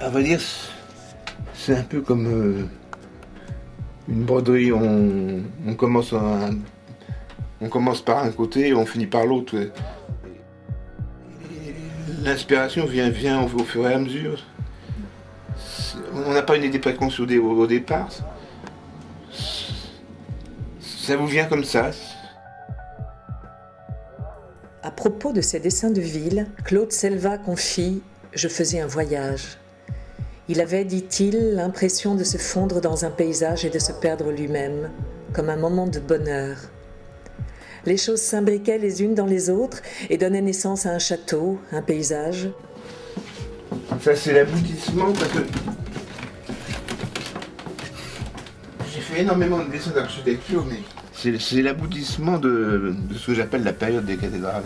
À vrai dire, c'est un peu comme une broderie. On commence par un côté et on finit par l'autre. Ouais. L'inspiration vient au fur et à mesure. On n'a pas une idée préconçue au départ. Ça vous vient comme ça. À propos de ses dessins de ville, Claude Selva confie « Je faisais un voyage ». Il avait, dit-il, l'impression de se fondre dans un paysage et de se perdre lui-même, comme un moment de bonheur. Les choses s'imbriquaient les unes dans les autres et donnaient naissance à un château, un paysage. Ça, c'est l'aboutissement parce que j'ai fait énormément de dessins d'architecture, mais c'est l'aboutissement de ce que j'appelle la période des cathédrales.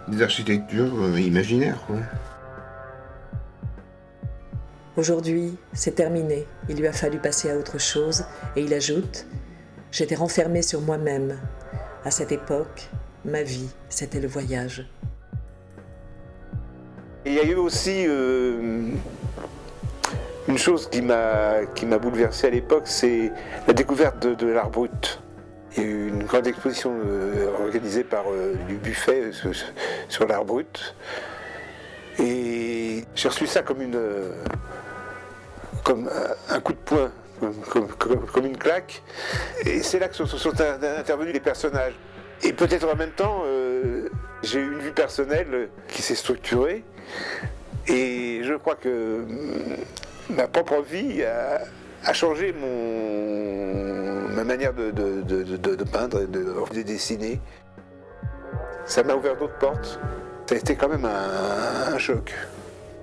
Des architectures imaginaires, quoi. Aujourd'hui, c'est terminé. Il lui a fallu passer à autre chose et il ajoute « J'étais renfermé sur moi-même. À cette époque, ma vie, c'était le voyage. » Il y a eu aussi une chose qui m'a bouleversé à l'époque, c'est la découverte de l'art brut. Il y a eu une grande exposition organisée par du Buffet sur l'art brut. Et j'ai reçu ça comme un coup de poing, comme une claque. Et c'est là que sont intervenus les personnages. Et peut-être en même temps, j'ai eu une vie personnelle qui s'est structurée. Et je crois que ma propre vie a changé ma manière de peindre et de dessiner. Ça m'a ouvert d'autres portes. Ça a été quand même un choc.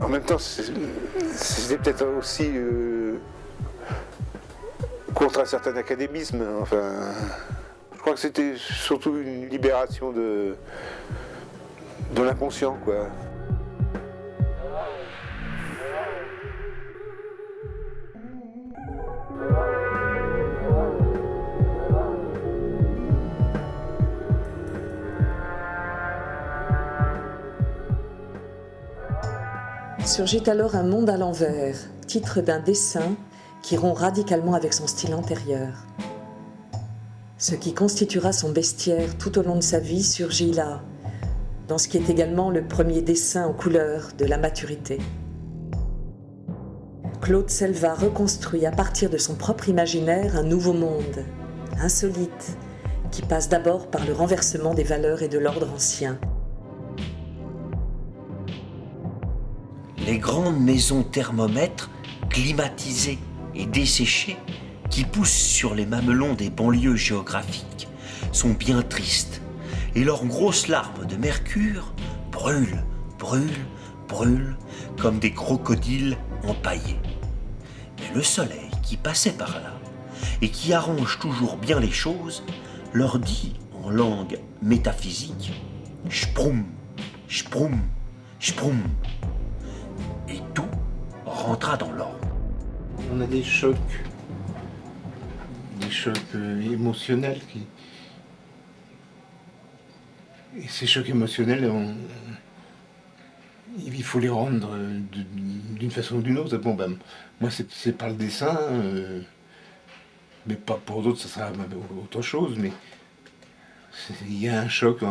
En même temps, c'était peut-être aussi contre un certain académisme. Enfin, je crois que c'était surtout une libération de l'inconscient, quoi. Surgit alors Un monde à l'envers, titre d'un dessin qui rompt radicalement avec son style antérieur. Ce qui constituera son bestiaire tout au long de sa vie surgit là, dans ce qui est également le premier dessin en couleur de la maturité. Claude Selva reconstruit à partir de son propre imaginaire un nouveau monde, insolite, qui passe d'abord par le renversement des valeurs et de l'ordre ancien. Les grandes maisons thermomètres, climatisées et desséchées, qui poussent sur les mamelons des banlieues géographiques, sont bien tristes, et leurs grosses larmes de mercure brûlent, brûlent, brûlent, comme des crocodiles empaillés. Mais le soleil qui passait par là, et qui arrange toujours bien les choses, leur dit en langue métaphysique « Shproum, shproum, shproum ». Et tout rentra dans l'ordre. On a des chocs émotionnels et ces chocs émotionnels, il faut les rendre d'une façon ou d'une autre. Bon, ben, moi, c'est par le dessin, mais pas pour d'autres, ça sera autre chose. Mais il y a un choc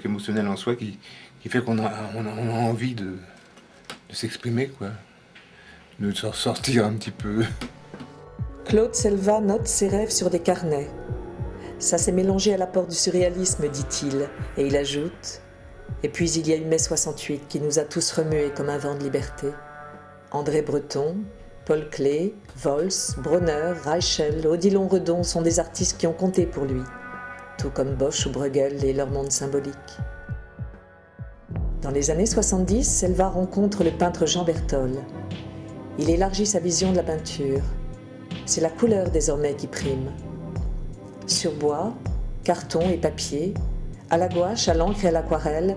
émotionnel en soi qui fait qu'on a envie de s'exprimer, quoi, de sortir un petit peu. Claude Selva note ses rêves sur des carnets. Ça s'est mélangé à l'apport du surréalisme, dit-il, et il ajoute « Et puis il y a eu mai 68 qui nous a tous remués comme un vent de liberté. André Breton, Paul Klee, Vols, Bronner, Reichel, Odilon Redon sont des artistes qui ont compté pour lui, tout comme Bosch ou Bruegel et leur monde symbolique. » Dans les années 70, Selva rencontre le peintre Jean Berthold. Il élargit sa vision de la peinture. C'est la couleur désormais qui prime. Sur bois, carton et papier, à la gouache, à l'encre et à l'aquarelle,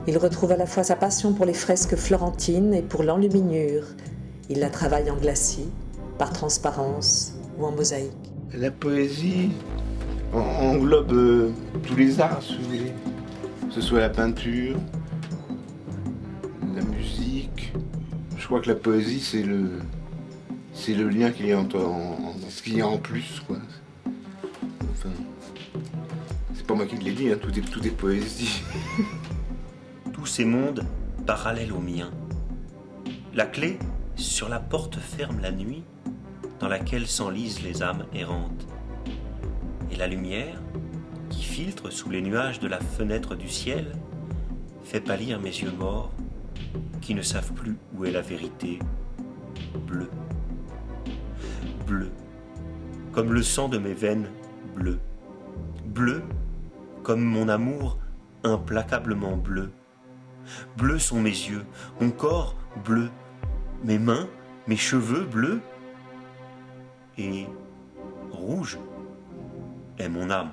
il retrouve à la fois sa passion pour les fresques florentines et pour l'enluminure. Il la travaille en glacis, par transparence ou en mosaïque. La poésie englobe tous les arts, si vous voulez. Que ce soit la peinture, la musique, crois que la poésie, c'est le lien qu'il y a ce qu'il y a en plus, quoi. Enfin, c'est pas moi qui l'ai dit, hein, tout est poésie. Tous ces mondes parallèles au mien. La clé sur la porte ferme la nuit, dans laquelle s'enlisent les âmes errantes. Et la lumière, qui filtre sous les nuages de la fenêtre du ciel, fait pâlir mes yeux morts, qui ne savent plus où est la vérité. Bleu. Bleu. Comme le sang de mes veines, bleu. Bleu, comme mon amour implacablement bleu. Bleus sont mes yeux, mon corps bleu, mes mains, mes cheveux bleus. Et rouge est mon âme.